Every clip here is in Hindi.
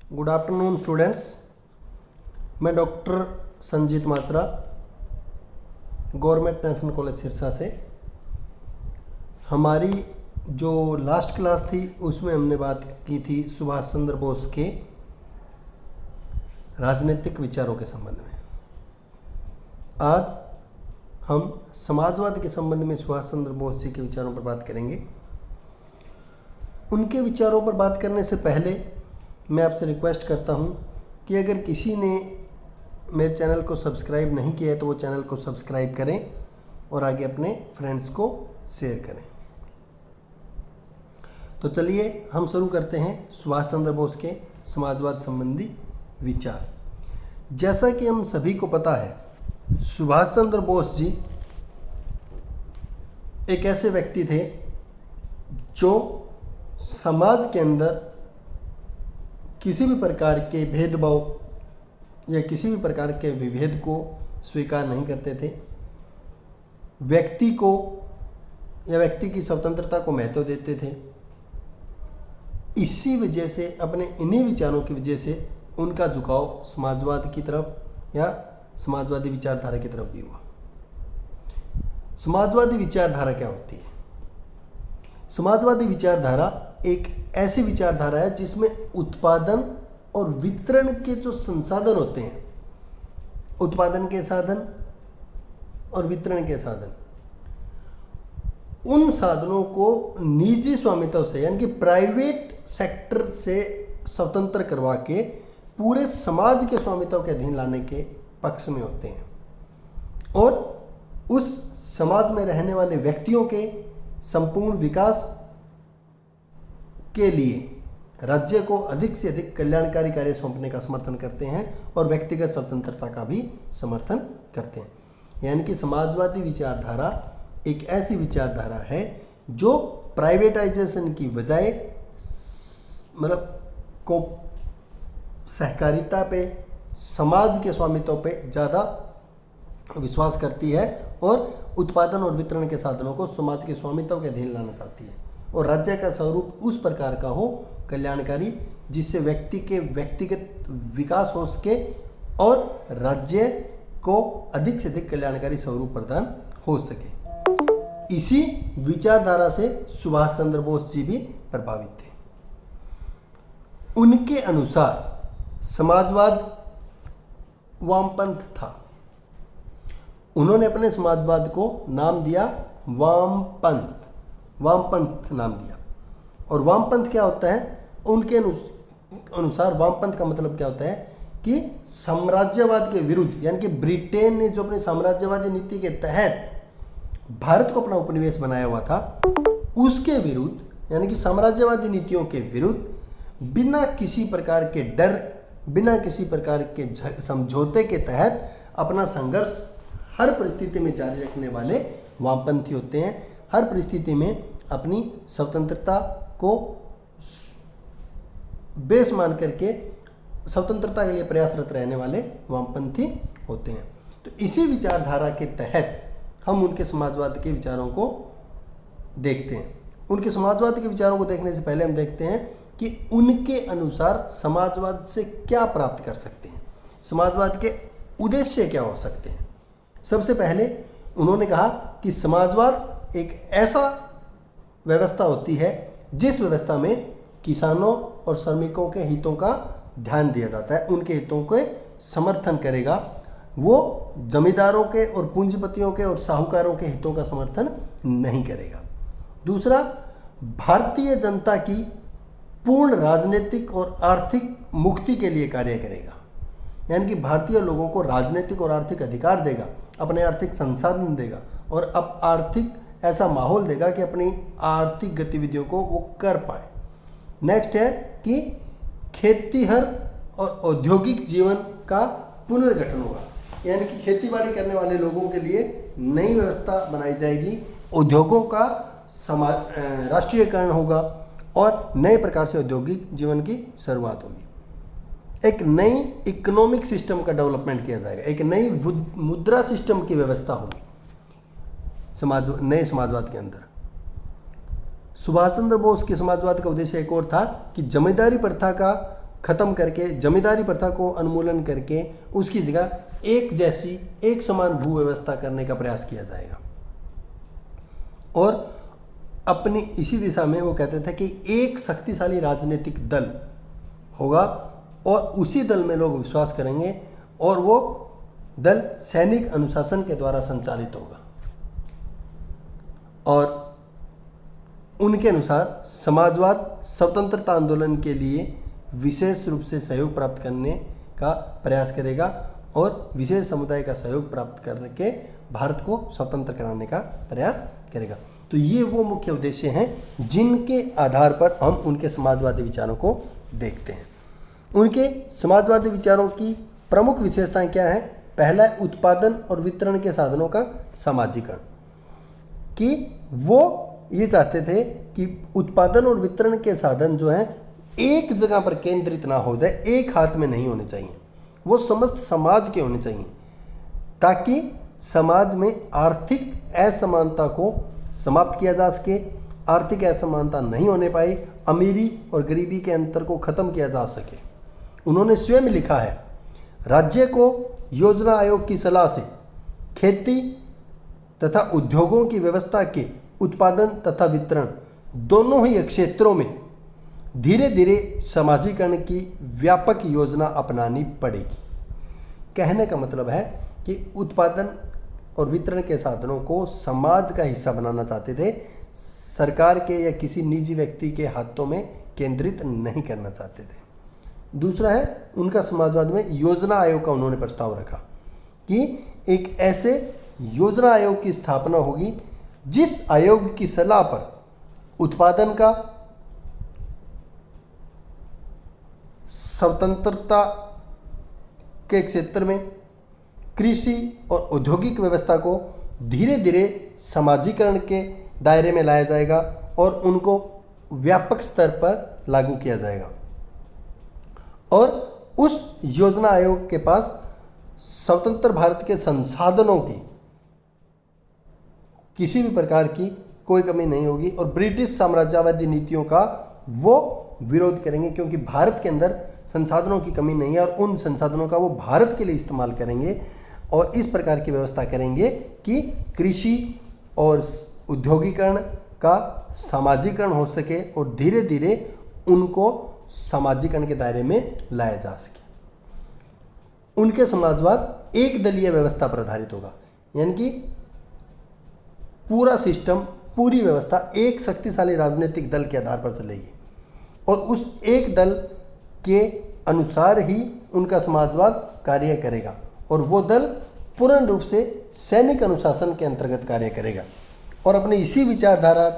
Good afternoon students. मैं डॉक्टर संजीत मात्रा, गवर्नमेंट नेशनल कॉलेज सिरसा से। हमारी जो लास्ट क्लास थी उसमें हमने बात की थी सुभाष चंद्र बोस के राजनीतिक विचारों के संबंध में। आज हम समाजवाद के संबंध में सुभाष चंद्र बोस जी के विचारों पर बात करेंगे। उनके विचारों पर बात करने से पहले मैं आपसे रिक्वेस्ट करता हूं कि अगर किसी ने मेरे चैनल को सब्सक्राइब नहीं किया है तो वो चैनल को सब्सक्राइब करें और आगे अपने फ्रेंड्स को शेयर करें। तो चलिए हम शुरू करते हैं सुभाष चंद्र बोस के समाजवाद संबंधी विचार। जैसा कि हम सभी को पता है, सुभाष चंद्र बोस जी एक ऐसे व्यक्ति थे जो समाज के अंदर किसी भी प्रकार के भेदभाव या किसी भी प्रकार के विभेद को स्वीकार नहीं करते थे। व्यक्ति को या व्यक्ति की स्वतंत्रता को महत्व देते थे। इसी वजह से, अपने इन्हीं विचारों की वजह से उनका झुकाव समाजवाद की तरफ या समाजवादी विचारधारा की तरफ भी हुआ। समाजवादी विचारधारा क्या होती है? समाजवादी विचारधारा एक ऐसी विचारधारा है जिसमें उत्पादन और वितरण के जो संसाधन होते हैं, उत्पादन के साधन और वितरण के साधन, उन साधनों को निजी स्वामित्व से यानी कि प्राइवेट सेक्टर से स्वतंत्र करवा के पूरे समाज के स्वामित्व के अधीन लाने के पक्ष में होते हैं और उस समाज में रहने वाले व्यक्तियों के संपूर्ण विकास के लिए राज्य को अधिक से अधिक कल्याणकारी कार्य सौंपने का समर्थन करते हैं और व्यक्तिगत स्वतंत्रता का भी समर्थन करते हैं। यानी कि समाजवादी विचारधारा एक ऐसी विचारधारा है जो प्राइवेटाइजेशन की बजाय को सहकारिता पे, समाज के स्वामित्व पे ज़्यादा विश्वास करती है और उत्पादन और वितरण के साधनों को समाज के स्वामित्व के अधीन लाना चाहती है और राज्य का स्वरूप उस प्रकार का हो कल्याणकारी, जिससे व्यक्ति के व्यक्तिगत विकास हो सके और राज्य को अधिक से अधिक कल्याणकारी स्वरूप प्रदान हो सके। इसी विचारधारा से सुभाष चंद्र बोस जी भी प्रभावित थे। उनके अनुसार समाजवाद वामपंथ था। उन्होंने अपने समाजवाद को नाम दिया वामपंथ, वामपंथ नाम दिया। और वामपंथ क्या होता है? उनके अनुसार वामपंथ का मतलब क्या होता है कि साम्राज्यवाद के विरुद्ध, यानी कि ब्रिटेन ने जो अपनी साम्राज्यवादी नीति के तहत भारत को अपना उपनिवेश बनाया हुआ था, उसके विरुद्ध, यानी कि साम्राज्यवादी नीतियों के विरुद्ध बिना किसी प्रकार के डर, बिना किसी प्रकार के समझौते के तहत अपना संघर्ष हर परिस्थिति में जारी रखने वाले वामपंथी होते हैं। हर परिस्थिति में अपनी स्वतंत्रता को बेस मान करके स्वतंत्रता के लिए प्रयासरत रहने वाले वामपंथी होते हैं। तो इसी विचारधारा के तहत हम उनके समाजवाद के विचारों को देखते हैं। उनके समाजवाद के विचारों को देखने से पहले हम देखते हैं कि उनके अनुसार समाजवाद से क्या प्राप्त कर सकते हैं, समाजवाद के उद्देश्य क्या हो सकते हैं। सबसे पहले उन्होंने कहा कि समाजवाद एक ऐसा व्यवस्था होती है जिस व्यवस्था में किसानों और श्रमिकों के हितों का ध्यान दिया जाता है, उनके हितों के समर्थन करेगा। वो जमींदारों के और पूंजीपतियों के और साहूकारों के हितों का समर्थन नहीं करेगा। दूसरा, भारतीय जनता की पूर्ण राजनीतिक और आर्थिक मुक्ति के लिए कार्य करेगा, यानी कि भारतीय लोगों को राजनीतिक और आर्थिक अधिकार देगा, अपने आर्थिक संसाधन देगा और अब आर्थिक ऐसा माहौल देगा कि अपनी आर्थिक गतिविधियों को वो कर पाए। नेक्स्ट है कि खेतीहर और औद्योगिक जीवन का पुनर्गठन होगा, यानी कि खेतीबाड़ी करने वाले लोगों के लिए नई व्यवस्था बनाई जाएगी, उद्योगों का राष्ट्रीयकरण होगा और नए प्रकार से औद्योगिक जीवन की शुरुआत होगी। एक नई इकोनॉमिक सिस्टम का डेवलपमेंट किया जाएगा, एक नई मुद्रा सिस्टम की व्यवस्था होगी नए समाजवाद के अंदर। सुभाष चंद्र बोस के समाजवाद का उद्देश्य एक और था कि जमींदारी प्रथा का खत्म करके जमींदारी प्रथा को उन्मूलन करके उसकी जगह एक जैसी एक समान भू व्यवस्था करने का प्रयास किया जाएगा। और अपनी इसी दिशा में वो कहते थे कि एक शक्तिशाली राजनीतिक दल होगा और उसी दल में लोग विश्वास करेंगे और वो दल सैनिक अनुशासन के द्वारा संचालित होगा। और उनके अनुसार समाजवाद स्वतंत्रता आंदोलन के लिए विशेष रूप से सहयोग प्राप्त करने का प्रयास करेगा और विशेष समुदाय का सहयोग प्राप्त करके भारत को स्वतंत्र कराने का प्रयास करेगा। तो ये वो मुख्य उद्देश्य हैं जिनके आधार पर हम उनके समाजवादी विचारों को देखते हैं। उनके समाजवादी विचारों की प्रमुख विशेषताएं क्या हैं? पहला है उत्पादन और वितरण के साधनों का समाजीकरण, कि वो ये चाहते थे कि उत्पादन और वितरण के साधन जो हैं एक जगह पर केंद्रित ना हो जाए, एक हाथ में नहीं होने चाहिए, वो समस्त समाज के होने चाहिए, ताकि समाज में आर्थिक असमानता को समाप्त किया जा सके, आर्थिक असमानता नहीं होने पाए, अमीरी और गरीबी के अंतर को खत्म किया जा सके। उन्होंने स्वयं लिखा है, राज्य को योजना आयोग की सलाह से खेती तथा उद्योगों की व्यवस्था के उत्पादन तथा वितरण दोनों ही क्षेत्रों में धीरे धीरे समाजीकरण की व्यापक योजना अपनानी पड़ेगी। कहने का मतलब है कि उत्पादन और वितरण के साधनों को समाज का हिस्सा बनाना चाहते थे, सरकार के या किसी निजी व्यक्ति के हाथों में केंद्रित नहीं करना चाहते थे। दूसरा है उनका समाजवाद में योजना आयोग का उन्होंने प्रस्ताव रखा कि एक ऐसे योजना आयोग की स्थापना होगी जिस आयोग की सलाह पर उत्पादन का, स्वतंत्रता के क्षेत्र में कृषि और औद्योगिक व्यवस्था को धीरे धीरे समाजीकरण के दायरे में लाया जाएगा और उनको व्यापक स्तर पर लागू किया जाएगा। और उस योजना आयोग के पास स्वतंत्र भारत के संसाधनों की किसी भी प्रकार की कोई कमी नहीं होगी और ब्रिटिश साम्राज्यवादी नीतियों का वो विरोध करेंगे, क्योंकि भारत के अंदर संसाधनों की कमी नहीं है और उन संसाधनों का वो भारत के लिए इस्तेमाल करेंगे और इस प्रकार की व्यवस्था करेंगे कि कृषि और औद्योगिकरण का सामाजिकरण हो सके और धीरे धीरे उनको सामाजिकरण के दायरे में लाया जा सके। उनके समाजवाद एक दलीय व्यवस्था पर आधारित होगा, यानी कि पूरा सिस्टम, पूरी व्यवस्था एक शक्तिशाली राजनीतिक दल के आधार पर चलेगी और उस एक दल के अनुसार ही उनका समाजवाद कार्य करेगा और वो दल पूर्ण रूप से सैनिक अनुशासन के अंतर्गत कार्य करेगा। और अपनी इसी विचारधारा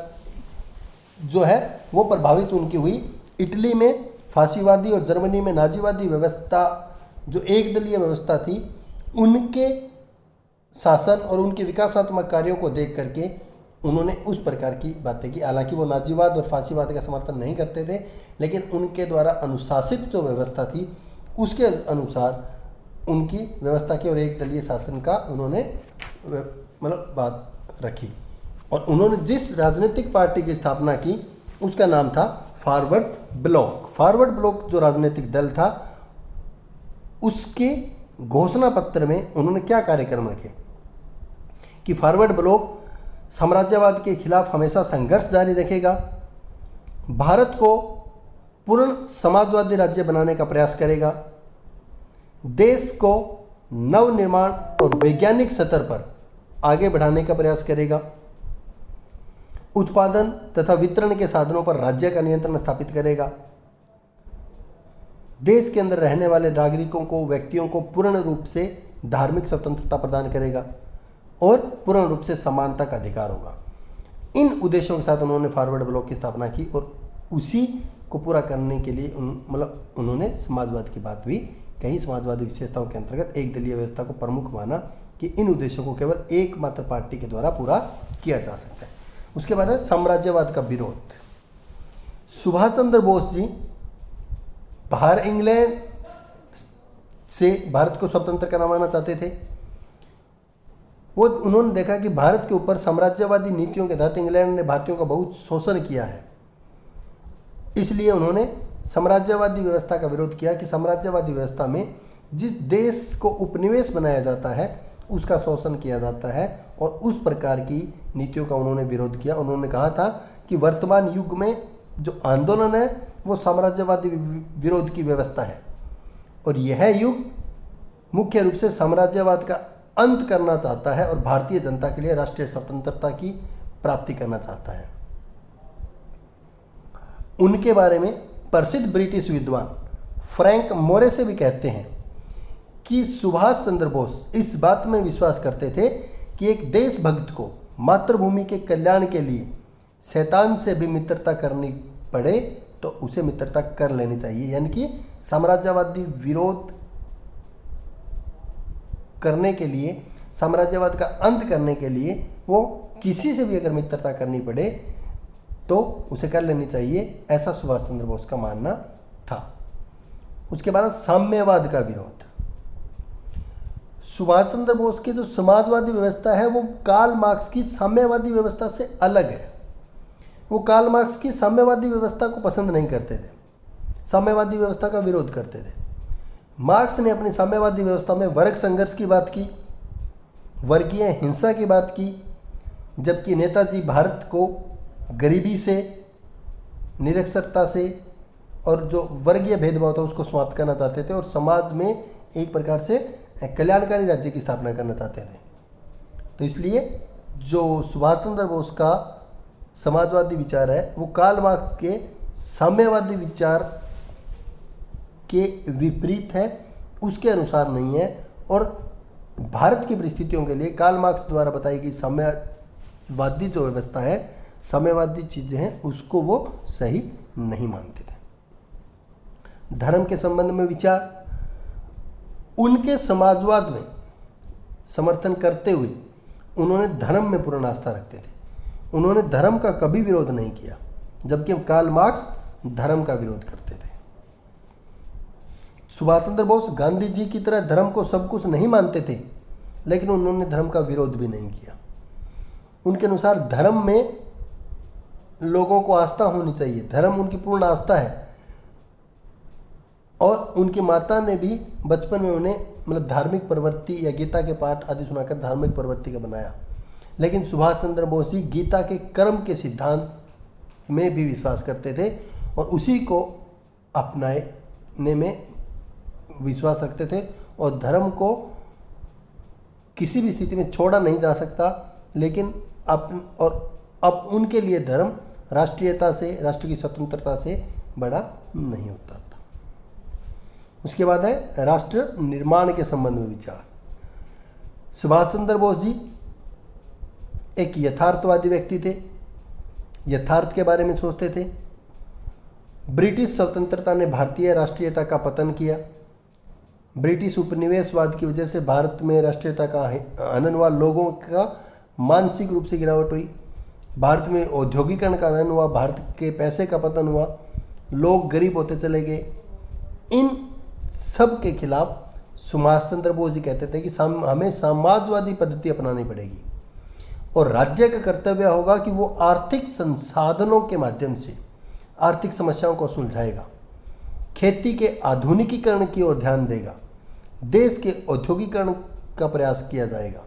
जो है वो प्रभावित उनकी हुई इटली में फांसीवादी और जर्मनी में नाजीवादी व्यवस्था, जो एक दलीय व्यवस्था थी, उनके शासन और उनके विकासात्मक कार्यों को देख करके उन्होंने उस प्रकार की बातें की। हालांकि वो नाजीवाद और फांसीवाद का समर्थन नहीं करते थे, लेकिन उनके द्वारा अनुशासित जो व्यवस्था थी उसके अनुसार उनकी व्यवस्था की और एक दलीय शासन का उन्होंने मतलब बात रखी। और उन्होंने जिस राजनीतिक पार्टी की स्थापना की उसका नाम था फॉरवर्ड ब्लॉक। फॉरवर्ड ब्लॉक जो राजनीतिक दल था, उसके घोषणा पत्र में उन्होंने क्या कार्यक्रम रखे कि फॉरवर्ड ब्लॉक साम्राज्यवाद के खिलाफ हमेशा संघर्ष जारी रखेगा, भारत को पूर्ण समाजवादी राज्य बनाने का प्रयास करेगा, देश को नवनिर्माण और वैज्ञानिक स्तर पर आगे बढ़ाने का प्रयास करेगा, उत्पादन तथा वितरण के साधनों पर राज्य का नियंत्रण स्थापित करेगा, देश के अंदर रहने वाले नागरिकों को, व्यक्तियों को पूर्ण रूप से धार्मिक स्वतंत्रता प्रदान करेगा और पूर्ण रूप से समानता का अधिकार होगा। इन उद्देश्यों के साथ उन्होंने फॉरवर्ड ब्लॉक की स्थापना की और उसी को पूरा करने के लिए मतलब उन्होंने समाजवाद की बात भी कही। समाजवादी विशेषताओं के अंतर्गत एक दलीय व्यवस्था को प्रमुख माना कि इन उद्देश्यों को केवल एकमात्र पार्टी के द्वारा पूरा किया जा सकता है। उसके बाद है साम्राज्यवाद का विरोध। सुभाष चंद्र बोस जी बाहर इंग्लैंड से भारत को स्वतंत्र करवाना चाहते थे। वो उन्होंने देखा कि भारत के ऊपर साम्राज्यवादी नीतियों के तहत इंग्लैंड ने भारतीयों का बहुत शोषण किया है, इसलिए उन्होंने साम्राज्यवादी व्यवस्था का विरोध किया कि साम्राज्यवादी व्यवस्था में जिस देश को उपनिवेश बनाया जाता है उसका शोषण किया जाता है, और उस प्रकार की नीतियों का उन्होंने विरोध किया। उन्होंने कहा था कि वर्तमान युग में जो आंदोलन है वो साम्राज्यवादी विरोध की व्यवस्था है, और यह युग मुख्य रूप से साम्राज्यवाद का अंत करना चाहता है और भारतीय जनता के लिए राष्ट्रीय स्वतंत्रता की प्राप्ति करना चाहता है। उनके बारे में प्रसिद्ध ब्रिटिश विद्वान फ्रैंक मोरे भी कहते हैं कि सुभाष चंद्र बोस इस बात में विश्वास करते थे कि एक देशभक्त को मातृभूमि के कल्याण के लिए शैतान से भी मित्रता करनी पड़े तो उसे मित्रता कर लेनी चाहिए। यानी कि साम्राज्यवादी विरोध करने के लिए, साम्राज्यवाद का अंत करने के लिए वो किसी से भी अगर मित्रता करनी पड़े तो उसे कर लेनी चाहिए, ऐसा सुभाष चंद्र बोस का मानना था। उसके बाद साम्यवाद का विरोध। सुभाष चंद्र बोस की जो समाजवादी व्यवस्था है वो कार्ल मार्क्स की साम्यवादी व्यवस्था से अलग है। वो कार्ल मार्क्स की साम्यवादी व्यवस्था को पसंद नहीं करते थे, साम्यवादी व्यवस्था का विरोध करते थे। मार्क्स ने अपनी साम्यवादी व्यवस्था में वर्ग संघर्ष की बात की, वर्गीय हिंसा की बात की, जबकि नेताजी भारत को गरीबी से, निरक्षरता से और जो वर्गीय भेदभाव था उसको समाप्त करना चाहते थे और समाज में एक प्रकार से कल्याणकारी राज्य की स्थापना करना चाहते थे। तो इसलिए जो सुभाष चंद्र बोस का समाजवादी विचार है वो कार्ल मार्क्स के साम्यवादी विचार के विपरीत है, उसके अनुसार नहीं है। और भारत की परिस्थितियों के लिए कार्ल मार्क्स द्वारा बताई गई साम्यवादी जो व्यवस्था है, साम्यवादी चीज़ें हैं, उसको वो सही नहीं मानते थे। धर्म के संबंध में विचार, उनके समाजवाद में समर्थन करते हुए उन्होंने धर्म में पूर्ण आस्था रखते थे। उन्होंने धर्म का कभी विरोध नहीं किया, जबकि कार्ल मार्क्स धर्म का विरोध करते थे। सुभाष चंद्र बोस गांधी जी की तरह धर्म को सब कुछ नहीं मानते थे, लेकिन उन्होंने धर्म का विरोध भी नहीं किया। उनके अनुसार धर्म में लोगों को आस्था होनी चाहिए, धर्म उनकी पूर्ण आस्था है। और उनकी माता ने भी बचपन में उन्हें धार्मिक प्रवृत्ति या गीता के पाठ आदि सुनाकर धार्मिक प्रवृत्ति का बनाया। लेकिन सुभाष चंद्र बोस ही गीता के कर्म के सिद्धांत में भी विश्वास करते थे और उसी को अपनाने में विश्वास रखते थे। और धर्म को किसी भी स्थिति में छोड़ा नहीं जा सकता, लेकिन अब उनके लिए धर्म राष्ट्रीयता से, राष्ट्र की स्वतंत्रता से बड़ा नहीं होता था। उसके बाद है राष्ट्र निर्माण के संबंध में विचार। सुभाष चंद्र बोस जी एक यथार्थवादी व्यक्ति थे, यथार्थ के बारे में सोचते थे। ब्रिटिश स्वतंत्रता ने भारतीय राष्ट्रीयता का पतन किया। ब्रिटिश उपनिवेशवाद की वजह से भारत में राष्ट्रीयता का हनन हुआ, लोगों का मानसिक रूप से गिरावट हुई, भारत में औद्योगिकरण का हनन हुआ, भारत के पैसे का पतन हुआ, लोग गरीब होते चले गए। इन सब के खिलाफ सुभाष चंद्र बोस जी कहते थे कि हमें समाजवादी पद्धति अपनानी पड़ेगी और राज्य का कर्तव्य होगा कि वो आर्थिक संसाधनों के माध्यम से आर्थिक समस्याओं को सुलझाएगा, खेती के आधुनिकीकरण की ओर ध्यान देगा, देश के औद्योगिकरण का प्रयास किया जाएगा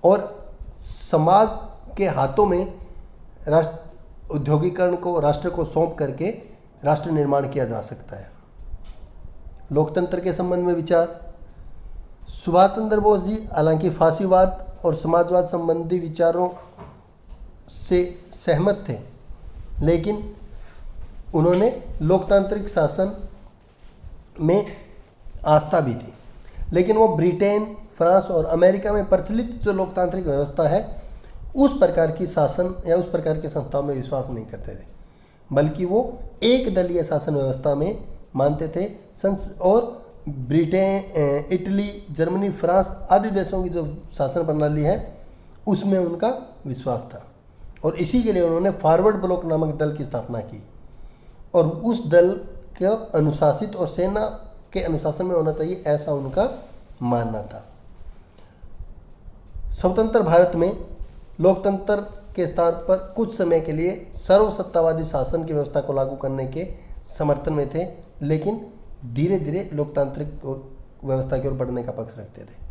और समाज के हाथों में औद्योगिकरण को, राष्ट्र को सौंप करके राष्ट्र निर्माण किया जा सकता है। लोकतंत्र के संबंध में विचार। सुभाष चंद्र बोस जी हालांकि फांसीवाद और समाजवाद संबंधी विचारों से सहमत थे, लेकिन उन्होंने लोकतांत्रिक शासन में आस्था भी थी। लेकिन वो ब्रिटेन, फ्रांस और अमेरिका में प्रचलित जो लोकतांत्रिक व्यवस्था है उस प्रकार की शासन या उस प्रकार की संस्थाओं में विश्वास नहीं करते थे, बल्कि वो एक दलीय शासन व्यवस्था में मानते थे। और ब्रिटेन, इटली, जर्मनी, फ्रांस आदि देशों की जो शासन प्रणाली है उसमें उनका विश्वास था और इसी के लिए उन्होंने फॉरवर्ड ब्लॉक नामक दल की स्थापना की और उस दल के अनुशासित और सेना के अनुशासन में होना चाहिए, ऐसा उनका मानना था। स्वतंत्र भारत में लोकतंत्र के स्थान पर कुछ समय के लिए सर्वसत्तावादी शासन की व्यवस्था को लागू करने के समर्थन में थे, लेकिन धीरे धीरे लोकतांत्रिक व्यवस्था की ओर बढ़ने का पक्ष रखते थे।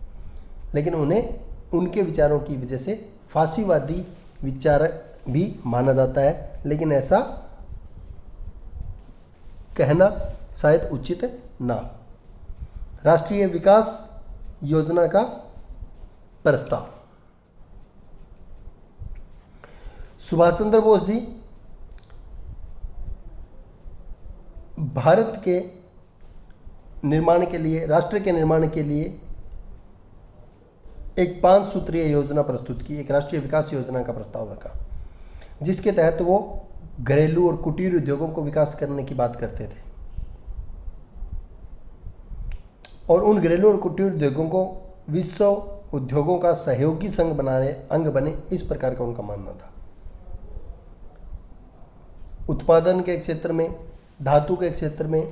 लेकिन उन्हें उनके विचारों की वजह से फासीवादी विचार भी माना जाता है, लेकिन ऐसा कहना शायद उचित ना। राष्ट्रीय विकास योजना का प्रस्ताव। सुभाष चंद्र बोस जी भारत के निर्माण के लिए, राष्ट्र के निर्माण के लिए एक 5 सूत्रीय योजना प्रस्तुत की, एक राष्ट्रीय विकास योजना का प्रस्ताव रखा, जिसके तहत वो घरेलू और कुटीर उद्योगों को विकास करने की बात करते थे और उन घरेलू और कुटीर उद्योगों को विश्व उद्योगों का सहयोगी अंग बने, इस प्रकार का उनका मानना था। उत्पादन के क्षेत्र में, धातु के क्षेत्र में,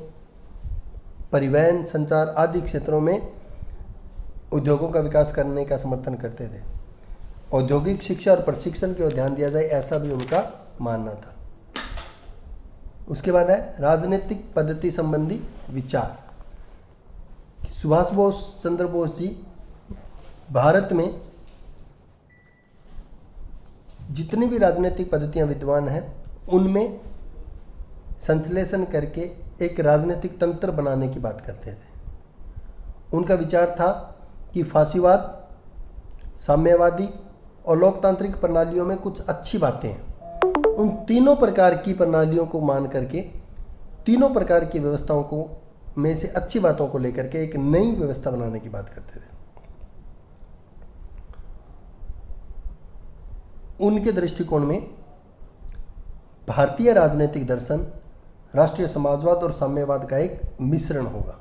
परिवहन, संचार आदि क्षेत्रों में उद्योगों का विकास करने का समर्थन करते थे। औद्योगिक शिक्षा और प्रशिक्षण की ओर ध्यान दिया जाए, ऐसा भी उनका मानना था। उसके बाद है राजनीतिक पद्धति संबंधी विचार। सुभाष चंद्र बोस जी भारत में जितनी भी राजनीतिक पद्धतियां विद्यमान हैं उनमें संश्लेषण करके एक राजनीतिक तंत्र बनाने की बात करते थे। उनका विचार था कि फासीवाद, साम्यवादी और लोकतांत्रिक प्रणालियों में कुछ अच्छी बातें हैं। उन तीनों प्रकार की प्रणालियों को मान करके, तीनों प्रकार की व्यवस्थाओं को में से अच्छी बातों को लेकर के एक नई व्यवस्था बनाने की बात करते थे। उनके दृष्टिकोण में भारतीय राजनीतिक दर्शन राष्ट्रीय समाजवाद और साम्यवाद का एक मिश्रण होगा।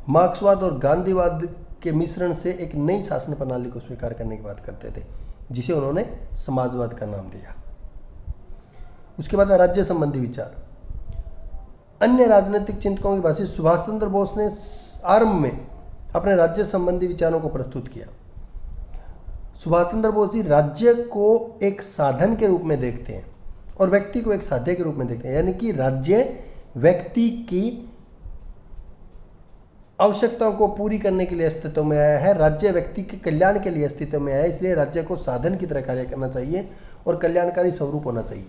मार्क्सवाद और गांधीवाद के मिश्रण से एक नई शासन प्रणाली को स्वीकार करने की बात करते थे, जिसे उन्होंने समाजवाद का नाम दिया। उसके बाद राज्य संबंधी विचार। अन्य राजनीतिक चिंतकों की भांति सुभाष चंद्र बोस ने आरंभ में अपने राज्य संबंधी विचारों को प्रस्तुत किया। सुभाष चंद्र बोस जी राज्य को एक साधन के रूप में देखते हैं और व्यक्ति को एक साध्य के रूप में देखते हैं, यानी कि राज्य व्यक्ति की आवश्यकताओं को पूरी करने के लिए अस्तित्व में आया है, राज्य व्यक्ति के कल्याण के लिए अस्तित्व में आया है। इसलिए राज्य को साधन की तरह कार्य करना चाहिए और कल्याणकारी स्वरूप होना चाहिए,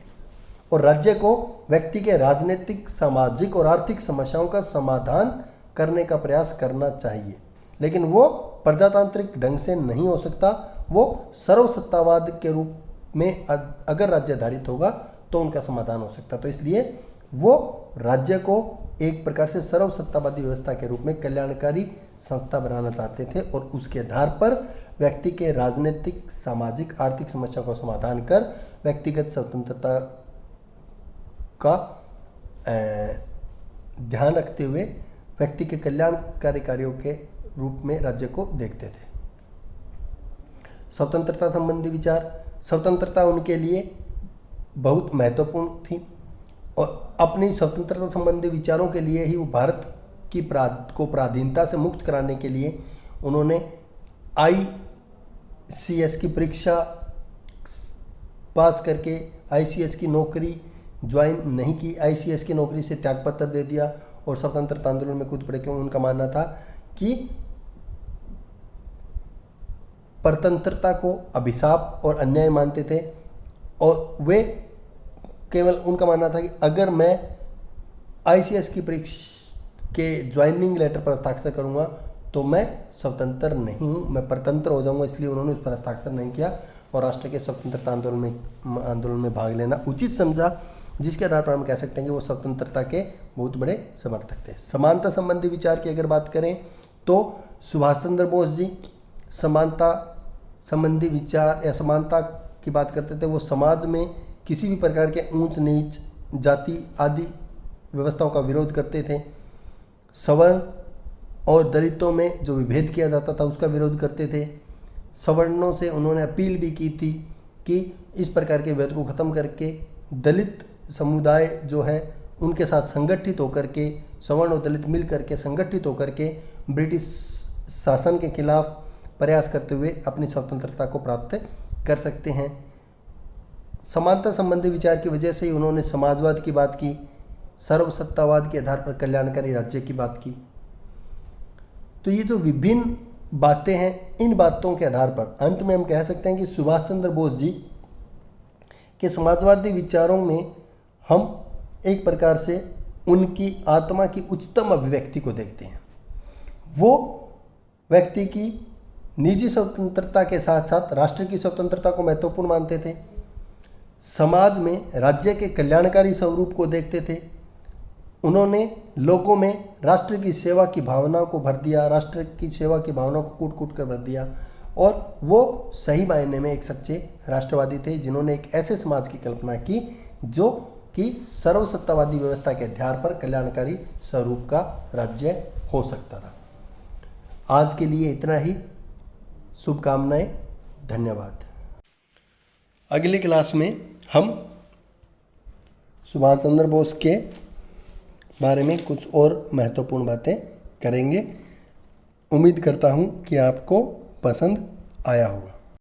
और राज्य को व्यक्ति के राजनीतिक, सामाजिक और आर्थिक समस्याओं का समाधान करने का प्रयास करना चाहिए। लेकिन वो प्रजातांत्रिक ढंग से नहीं हो सकता, वो सर्वसत्तावाद के रूप में अगर राज्य आधारित होगा तो उनका समाधान हो सकता। तो इसलिए वो राज्य को एक प्रकार से सर्वसत्तावादी व्यवस्था के रूप में कल्याणकारी संस्था बनाना चाहते थे और उसके आधार पर व्यक्ति के राजनीतिक, सामाजिक, आर्थिक समस्या का समाधान कर व्यक्तिगत स्वतंत्रता का ध्यान रखते हुए व्यक्ति के कल्याणकारी कार्यों के रूप में राज्य को देखते थे। स्वतंत्रता संबंधी विचार। स्वतंत्रता उनके लिए बहुत महत्वपूर्ण थी और अपनी स्वतंत्रता संबंधी विचारों के लिए ही वो भारत की को पराधीनता से मुक्त कराने के लिए उन्होंने ICS की परीक्षा पास करके ICS की नौकरी ज्वाइन नहीं की, ICS की नौकरी से त्यागपत्र दे दिया और स्वतंत्रता आंदोलन में कूद पड़े, क्योंकि उनका मानना था कि परतंत्रता को अभिशाप और अन्याय मानते थे और वे केवल उनका मानना था कि अगर मैं ICS की परीक्षा के ज्वाइनिंग लेटर पर हस्ताक्षर करूंगा तो मैं स्वतंत्र नहीं हूं, मैं परतंत्र हो जाऊंगा। इसलिए उन्होंने उस पर हस्ताक्षर नहीं किया और राष्ट्र के स्वतंत्रता आंदोलन में भाग लेना उचित समझा, जिसके आधार पर हम कह सकते हैं कि वो स्वतंत्रता के बहुत बड़े समर्थक थे। समानता संबंधी विचार की अगर बात करें तो सुभाष चंद्र बोस जी समानता संबंधी विचार या समानता की बात करते थे। वो समाज में किसी भी प्रकार के ऊंच नीच, जाति आदि व्यवस्थाओं का विरोध करते थे। सवर्ण और दलितों में जो विभेद किया जाता था उसका विरोध करते थे। सवर्णों से उन्होंने अपील भी की थी कि इस प्रकार के विभेद को ख़त्म करके दलित समुदाय जो है उनके साथ संगठित होकर के, सवर्ण और दलित मिल करके संगठित होकर के ब्रिटिश शासन के खिलाफ प्रयास करते हुए अपनी स्वतंत्रता को प्राप्त कर सकते हैं। समानता संबंधी विचार की वजह से ही उन्होंने समाजवाद की बात की सर्वसत्तावाद के आधार पर कल्याणकारी राज्य की बात की। तो ये जो विभिन्न बातें हैं, इन बातों के आधार पर अंत में हम कह सकते हैं कि सुभाष चंद्र बोस जी के समाजवादी विचारों में हम एक प्रकार से उनकी आत्मा की उच्चतम अभिव्यक्ति को देखते हैं। वो व्यक्ति की निजी स्वतंत्रता के साथ साथ राष्ट्र की स्वतंत्रता को महत्वपूर्ण मानते थे, समाज में राज्य के कल्याणकारी स्वरूप को देखते थे। उन्होंने लोगों में राष्ट्र की सेवा की भावना को भर दिया, राष्ट्र की सेवा की भावना को कूट कूट कर भर दिया, और वो सही मायने में एक सच्चे राष्ट्रवादी थे जिन्होंने एक ऐसे समाज की कल्पना की जो कि सर्वसत्तावादी व्यवस्था के आधार पर कल्याणकारी स्वरूप का राज्य हो सकता था। आज के लिए इतना ही। शुभकामनाएं। धन्यवाद। अगली क्लास में हम सुभाष चंद्र बोस के बारे में कुछ और महत्वपूर्ण बातें करेंगे। उम्मीद करता हूं कि आपको पसंद आया होगा।